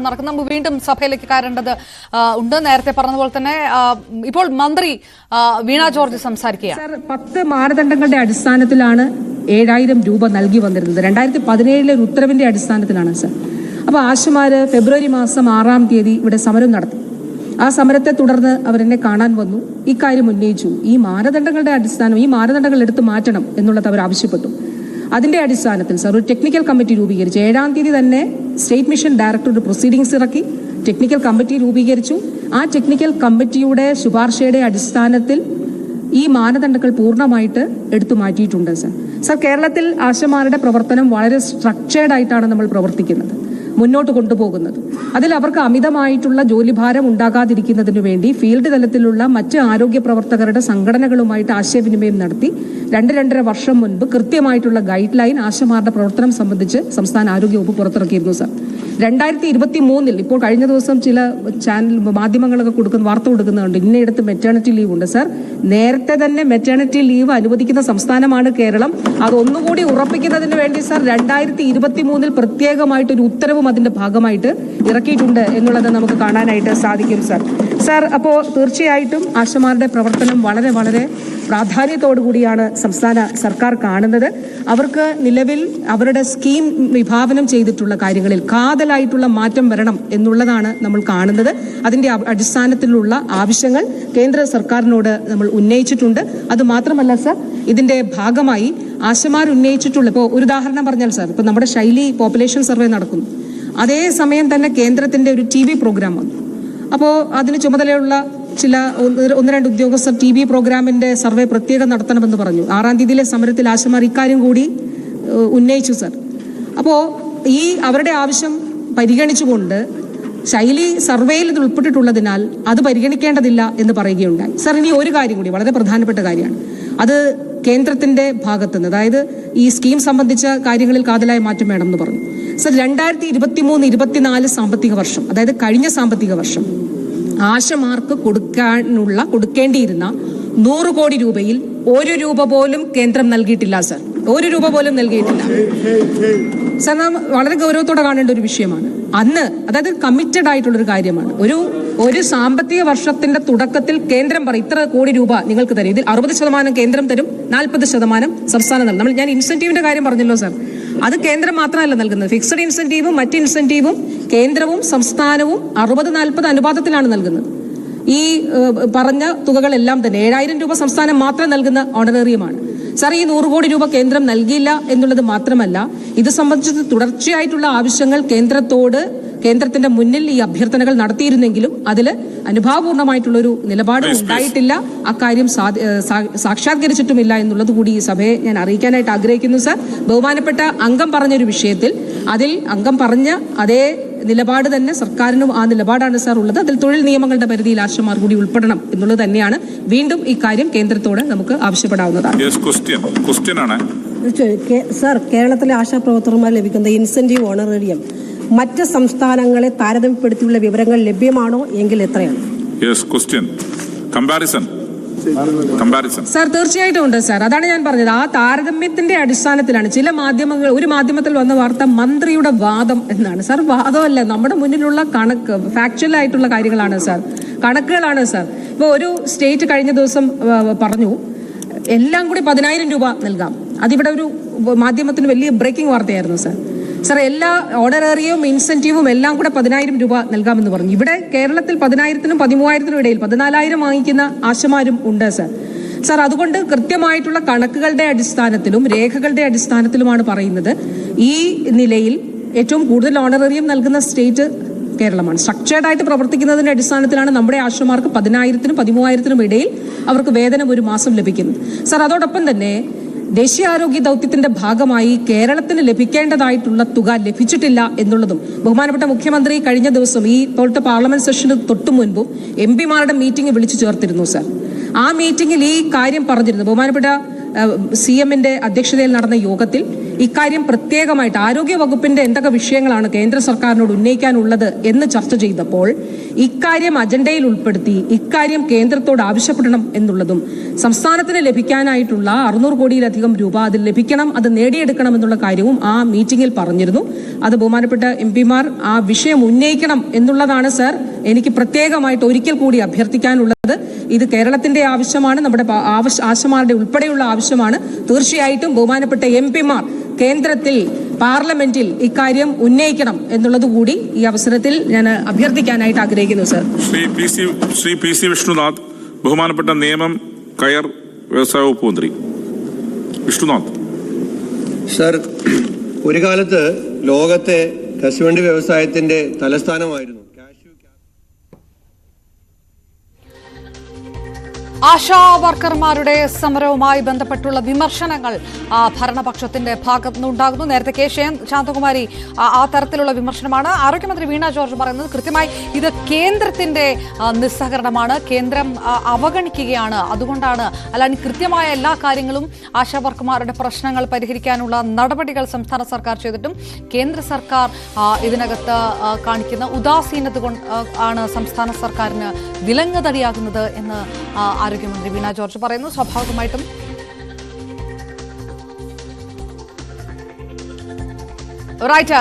നടക്കുന്ന വീണ്ടും സഭയിലേക്ക് കയറേണ്ടത് ഉണ്ട്. നേരത്തെ പറഞ്ഞതുപോലെ തന്നെ ഇപ്പോൾ മന്ത്രി വീണ ജോർജ് സംസാരിക്കുകയാണ്. 10 മാനദണ്ഡങ്ങളുടെ അടിസ്ഥാനത്തിലാണ് 7,000 രൂപ നൽകി വന്നിരുന്നത്. 2017 ഒരു ഉത്തരവിന്റെ അടിസ്ഥാനത്തിലാണ് സർ. അപ്പോൾ ആശമാര് ഫെബ്രുവരി മാസം 6-ാം തീയതി ഇവിടെ സമരം നടത്തി. ആ സമരത്തെ തുടർന്ന് അവരെന്നെ കാണാൻ വന്നു, ഇക്കാര്യം ഉന്നയിച്ചു. ഈ മാനദണ്ഡങ്ങളുടെ അടിസ്ഥാനം, ഈ മാനദണ്ഡങ്ങൾ എടുത്തു മാറ്റണം എന്നുള്ളത് അവർ ആവശ്യപ്പെട്ടു. അതിന്റെ അടിസ്ഥാനത്തിൽ സർ ഒരു ടെക്നിക്കൽ കമ്മിറ്റി രൂപീകരിച്ചു. 7-ാം തീയതി തന്നെ സ്റ്റേറ്റ് മിഷൻ ഡയറക്ടർ ഒരു പ്രൊസീഡിംഗ്സ് ഇറക്കി, ടെക്നിക്കൽ കമ്മിറ്റി രൂപീകരിച്ചു. ആ ടെക്നിക്കൽ കമ്മിറ്റിയുടെ ശുപാർശയുടെ അടിസ്ഥാനത്തിൽ ഈ മാനദണ്ഡങ്ങൾ പൂർണ്ണമായിട്ട് എടുത്തു മാറ്റിയിട്ടുണ്ട് സർ. കേരളത്തിൽ ആശമാരുടെ പ്രവർത്തനം വളരെ സ്ട്രക്ചേർഡ് ആയിട്ടാണ് നമ്മൾ പ്രവർത്തിക്കുന്നത്, മുന്നോട്ട് കൊണ്ടുപോകുന്നത്. അതിൽ അവർക്ക് അമിതമായിട്ടുള്ള ജോലിഭാരം ഉണ്ടാകാതിരിക്കുന്നതിനു വേണ്ടി ഫീൽഡ് തലത്തിലുള്ള മറ്റ് ആരോഗ്യ പ്രവർത്തകരുടെ സംഘടനകളുമായിട്ട് ആശയവിനിമയം നടത്തി 2-2.5 വർഷം മുൻപ് കൃത്യമായിട്ടുള്ള ഗൈഡ് ലൈൻ ആശമാരുടെ പ്രവർത്തനം സംബന്ധിച്ച് സംസ്ഥാന ആരോഗ്യ വകുപ്പ് പുറത്തിറക്കിയിരുന്നു സർ. 2023 ഇപ്പോൾ കഴിഞ്ഞ ദിവസം ചില ചാനൽ മാധ്യമങ്ങളൊക്കെ വാർത്ത കൊടുക്കുന്നുണ്ട്, ഇന്നയിടത്ത് മെറ്റേണിറ്റി ലീവ് ഉണ്ട് സർ. നേരത്തെ തന്നെ മെറ്റേണിറ്റി ലീവ് അനുവദിക്കുന്ന സംസ്ഥാനമാണ് കേരളം. അതൊന്നുകൂടി ഉറപ്പിക്കുന്നതിന് വേണ്ടി സർ 2023 പ്രത്യേകമായിട്ടൊരു ഉത്തരവും അതിന്റെ ഭാഗമായിട്ട് ഇറക്കിയിട്ടുണ്ട് എന്നുള്ളത് നമുക്ക് കാണാനായിട്ട് സാധിക്കും സർ. അപ്പോൾ തീർച്ചയായിട്ടും ആശമാരുടെ പ്രവർത്തനം വളരെ വളരെ പ്രാധാന്യത്തോടു കൂടിയാണ് സംസ്ഥാന സർക്കാർ കാണുന്നത്. അവർക്ക് നിലവിൽ അവരുടെ സ്കീം വിഭാവനം ചെയ്തിട്ടുള്ള കാര്യങ്ങളിൽ കാതലായിട്ടുള്ള മാറ്റം വരണം എന്നുള്ളതാണ് നമ്മൾ കാണുന്നത്. അതിന്റെ അടിസ്ഥാനത്തിലുള്ള ആവശ്യങ്ങൾ കേന്ദ്ര സർക്കാരിനോട് നമ്മൾ ഉന്നയിച്ചിട്ടുണ്ട്. അത് മാത്രമല്ല സർ, ഇതിന്റെ ഭാഗമായി ആശമാർ ഉന്നയിച്ചിട്ടുള്ള, ഇപ്പോൾ ഒരു ഉദാഹരണം പറഞ്ഞാൽ സർ, ഇപ്പൊ നമ്മുടെ ശൈലി പോപ്പുലേഷൻ സർവേ നടക്കുന്നു. അതേ സമയം തന്നെ കേന്ദ്രത്തിന്റെ ഒരു TV പ്രോഗ്രാം വന്നു. അപ്പോൾ അതിന് ചുമതലയുള്ള ചില 1-2 ഉദ്യോഗസ്ഥർ TV പ്രോഗ്രാമിന്റെ സർവേ പ്രത്യേകം നടത്തണമെന്ന് പറഞ്ഞു. 6-ാം തീയതിയിലെ സമരത്തിൽ ആശമാർ ഇക്കാര്യം കൂടി ഉന്നയിച്ചു സർ. അപ്പോൾ ഈ അവരുടെ ആവശ്യം പരിഗണിച്ചുകൊണ്ട് ശൈലി സർവേയിൽ ഇത് ഉൾപ്പെട്ടിട്ടുള്ളതിനാൽ അത് പരിഗണിക്കേണ്ടതില്ല എന്ന് പറയുകയുണ്ടായി സർ. ഇനി ഒരു കാര്യം കൂടി വളരെ പ്രധാനപ്പെട്ട കാര്യമാണ്, അത് കേന്ദ്രത്തിന്റെ ഭാഗത്തുനിന്ന്, അതായത് ഈ സ്കീം സംബന്ധിച്ച കാര്യങ്ങളിൽ കാതലായ മാറ്റം വേണമെന്ന് പറഞ്ഞു സർ. 2023-24 സാമ്പത്തിക വർഷം, അതായത് കഴിഞ്ഞ സാമ്പത്തിക വർഷം ആശമാർക്ക് കൊടുക്കേണ്ടിയിരുന്ന 100 കോടി രൂപയിൽ 1 രൂപ പോലും കേന്ദ്രം നൽകിയിട്ടില്ല സർ. 1 രൂപ പോലും നൽകിയിട്ടില്ല സർ. നാം വളരെ ഗൗരവത്തോടെ കാണേണ്ട ഒരു വിഷയമാണ്. അന്ന്, അതായത് കമ്മിറ്റഡ് ആയിട്ടുള്ളൊരു കാര്യമാണ്. ഒരു സാമ്പത്തിക വർഷത്തിന്റെ തുടക്കത്തിൽ കേന്ദ്രം പറയും ഇത്ര കോടി രൂപ നിങ്ങൾക്ക് തരും, ഇതിൽ 60% കേന്ദ്രം തരും, 40% സംസ്ഥാനം നൽകും. ഞാൻ ഇൻസെന്റീവിന്റെ കാര്യം പറഞ്ഞല്ലോ സർ. അത് കേന്ദ്രം മാത്രമല്ല നൽകുന്നത്, ഫിക്സഡ് ഇൻസെന്റീവും മറ്റ് ഇൻസെന്റീവും കേന്ദ്രവും സംസ്ഥാനവും 60-40 അനുപാതത്തിലാണ് നൽകുന്നത്. ഈ പറഞ്ഞ തുകകളെല്ലാം തന്നെ 7,000 രൂപ സംസ്ഥാനം മാത്രം നൽകുന്ന ഓണറേറിയമാണ് സർ. ഈ 100 കോടി രൂപ കേന്ദ്രം നൽകിയില്ല എന്നുള്ളത് മാത്രമല്ല, ഇത് സംബന്ധിച്ച് തുടർച്ചയായിട്ടുള്ള ആവശ്യങ്ങൾ കേന്ദ്രത്തിന്റെ മുന്നിൽ ഈ അഭ്യർത്ഥനകൾ നടത്തിയിരുന്നെങ്കിലും അതിൽ അനുഭാവപൂർണമായിട്ടുള്ളൊരു നിലപാട് ഉണ്ടായിട്ടില്ല. അക്കാര്യം സാക്ഷാത്കരിച്ചിട്ടുമില്ല എന്നുള്ളത് കൂടി ഈ സഭയെ ഞാൻ അറിയിക്കാനായിട്ട് ആഗ്രഹിക്കുന്നു സർ. ബഹുമാനപ്പെട്ട അംഗം പറഞ്ഞൊരു വിഷയത്തിൽ, അതിൽ അംഗം പറഞ്ഞ അതേ നിലപാട് തന്നെ സർക്കാരിനും ആ നിലപാടാണ് സാർ ഉള്ളത്. അതിൽ തൊഴിൽ നിയമങ്ങളുടെ പരിധിയിൽ ആശമാർ കൂടി ഉൾപ്പെടണം എന്നുള്ളത് തന്നെയാണ്. വീണ്ടും ഈ കാര്യം കേന്ദ്രത്തോട് നമുക്ക് ആവശ്യപ്പെടാവുന്നതാണ്. സർ, കേരളത്തിലെ ആശാപ്രവർത്തകർമാർ ലഭിക്കുന്ന ഇൻസെന്റീവ് ഓണറേറിയം മറ്റ് സംസ്ഥാനങ്ങളെ താരതമ്യപ്പെടുത്തിയുള്ള വിവരങ്ങൾ ലഭ്യമാണോ എങ്കിൽ എത്രയാണ്? സാർ തീർച്ചയായിട്ടും ഉണ്ട് സാർ. അതാണ് ഞാൻ പറഞ്ഞത്, ആ താരതമ്യത്തിന്റെ അടിസ്ഥാനത്തിലാണ് ചില മാധ്യമങ്ങൾ, ഒരു മാധ്യമത്തിൽ വന്ന വാർത്ത മന്ത്രിയുടെ വാദം എന്നാണ് സാർ. വാദമല്ല, നമ്മുടെ മുന്നിലുള്ള കണക്ക്, ഫാക്ച്വൽ ആയിട്ടുള്ള കാര്യങ്ങളാണ് സാർ, കണക്കുകളാണ് സാർ. ഇപ്പോൾ ഒരു സ്റ്റേറ്റ് കഴിഞ്ഞ ദിവസം പറഞ്ഞു എല്ലാം കൂടി 10,000 രൂപ നൽകാം. അതിവിടെ ഒരു മാധ്യമത്തിന് വലിയ ബ്രേക്കിംഗ് വാർത്തയായിരുന്നു സാർ. എല്ലാ ഓണറേറിയവും ഇൻസെന്റീവും എല്ലാം കൂടെ 10,000 രൂപ നൽകാമെന്ന് പറഞ്ഞു. ഇവിടെ കേരളത്തിൽ 10,000-നും 13,000-നും ഇടയിൽ 14,000 വാങ്ങിക്കുന്ന ആശമാരും ഉണ്ട് സാർ. അതുകൊണ്ട് കൃത്യമായിട്ടുള്ള കണക്കുകളുടെ അടിസ്ഥാനത്തിലും രേഖകളുടെ അടിസ്ഥാനത്തിലുമാണ് പറയുന്നത്. ഈ നിലയിൽ ഏറ്റവും കൂടുതൽ ഓണറേറിയം നൽകുന്ന സ്റ്റേറ്റ് കേരളമാണ്. സ്ട്രക്ചേർഡ് ആയിട്ട് പ്രവർത്തിക്കുന്നതിന്റെ അടിസ്ഥാനത്തിലാണ് നമ്മുടെ ആശമാർക്ക് 10,000-നും 13,000-നും ഇടയിൽ അവർക്ക് വേതനം ഒരു മാസം ലഭിക്കുന്നത് സാർ. അതോടൊപ്പം തന്നെ ദേശീയാരോഗ്യ ദൗത്യത്തിന്റെ ഭാഗമായി കേരളത്തിന് ലഭിക്കേണ്ടതായിട്ടുള്ള തുക ലഭിച്ചിട്ടില്ല എന്നുള്ളതും ബഹുമാനപ്പെട്ട മുഖ്യമന്ത്രി കഴിഞ്ഞ ദിവസം ഈ ഇപ്പോഴത്തെ പാർലമെന്റ് സെഷന് തൊട്ടു മുൻപും MP-മാരുടെ മീറ്റിംഗ് വിളിച്ചു ചേർത്തിരുന്നു സാർ. ആ മീറ്റിംഗിൽ ഈ കാര്യം പറഞ്ഞിരുന്നു. ബഹുമാനപ്പെട്ട CM-ന്റെ അധ്യക്ഷതയിൽ നടന്ന യോഗത്തിൽ ഇക്കാര്യം പ്രത്യേകമായിട്ട് ആരോഗ്യ വകുപ്പിന്റെ എന്തൊക്കെ വിഷയങ്ങളാണ് കേന്ദ്ര സർക്കാരിനോട് ഉന്നയിക്കാനുള്ളത് എന്ന് ചർച്ച ചെയ്തപ്പോൾ ഇക്കാര്യം അജണ്ടയിൽ ഉൾപ്പെടുത്തി ഇക്കാര്യം കേന്ദ്രത്തോട് ആവശ്യപ്പെടണം എന്നുള്ളതും സംസ്ഥാനത്തിന് ലഭിക്കാനായിട്ടുള്ള 600 കോടിയിലധികം രൂപ അതിൽ ലഭിക്കണം, അത് നേടിയെടുക്കണം എന്നുള്ള കാര്യവും ആ മീറ്റിംഗിൽ പറഞ്ഞിരുന്നു. അത് ബഹുമാനപ്പെട്ട MP-മാർ ആ വിഷയം ഉന്നയിക്കണം എന്നുള്ളതാണ് സർ എനിക്ക് പ്രത്യേകമായിട്ട് ഒരിക്കൽ കൂടി അഭ്യർത്ഥിക്കാനുള്ളത്. ഇത് കേരളത്തിന്റെ ആവശ്യമാണ്, നമ്മുടെ ആശമാരുടെ ഉൾപ്പെടെയുള്ള ആവശ്യമാണ്. തീർച്ചയായിട്ടും ബഹുമാനപ്പെട്ട MP-മാർ കേന്ദ്രത്തിൽ പാർലമെന്റിൽ ഇക്കാര്യം ഉന്നയിക്കണം എന്നുള്ളത് കൂടി ഈ അവസരത്തിൽ ഞാൻ അഭ്യർത്ഥിക്കാനായിട്ട് ആഗ്രഹിക്കുന്നു സർ. ശ്രീ PC വിഷ്ണുനാഥ്, ബഹുമാനപ്പെട്ട നിയമം, കയർ, വ്യവസായ വകുപ്പ് മന്ത്രി വിഷ്ണുനാഥ്. സർ, ഒരു കാലത്ത് ലോകത്തെ കശുവണ്ടി വ്യവസായത്തിന്റെ തലസ്ഥാനമായിരുന്നു. ആശാ വർക്കർമാരുടെ സമരവുമായി ബന്ധപ്പെട്ടുള്ള വിമർശനങ്ങൾ ഭരണപക്ഷത്തിന്റെ ഭാഗത്തുനിന്നുണ്ടാകുന്നു. നേരത്തെ കെ ശാന്തകുമാരി ആ തരത്തിലുള്ള വിമർശനമാണ്. ആരോഗ്യമന്ത്രി വീണ ജോർജ് പറയുന്നത് കൃത്യമായി ഇത് കേന്ദ്രത്തിന്റെ നിസ്സഹകരണമാണ്, കേന്ദ്രം അവഗണിക്കുകയാണ്, അതുകൊണ്ടാണ്. അല്ലാതെ കൃത്യമായ എല്ലാ കാര്യങ്ങളും ആശാ വർക്കർമാരുടെ പ്രശ്നങ്ങൾ പരിഹരിക്കാനുള്ള നടപടികൾ സംസ്ഥാന സർക്കാർ ചെയ്തിട്ടും കേന്ദ്ര സർക്കാർ ഇതിനകത്ത് കാണിക്കുന്ന ഉദാസീനത കൊണ്ട് ആണ് സംസ്ഥാന സർക്കാരിന് വിലങ്ങുതടിയാകുന്നത് എന്ന് ആരോഗ്യമന്ത്രി വീണ ജോർജ് പറയുന്നു. സ്വാഭാവികമായിട്ടും റൈറ്റ്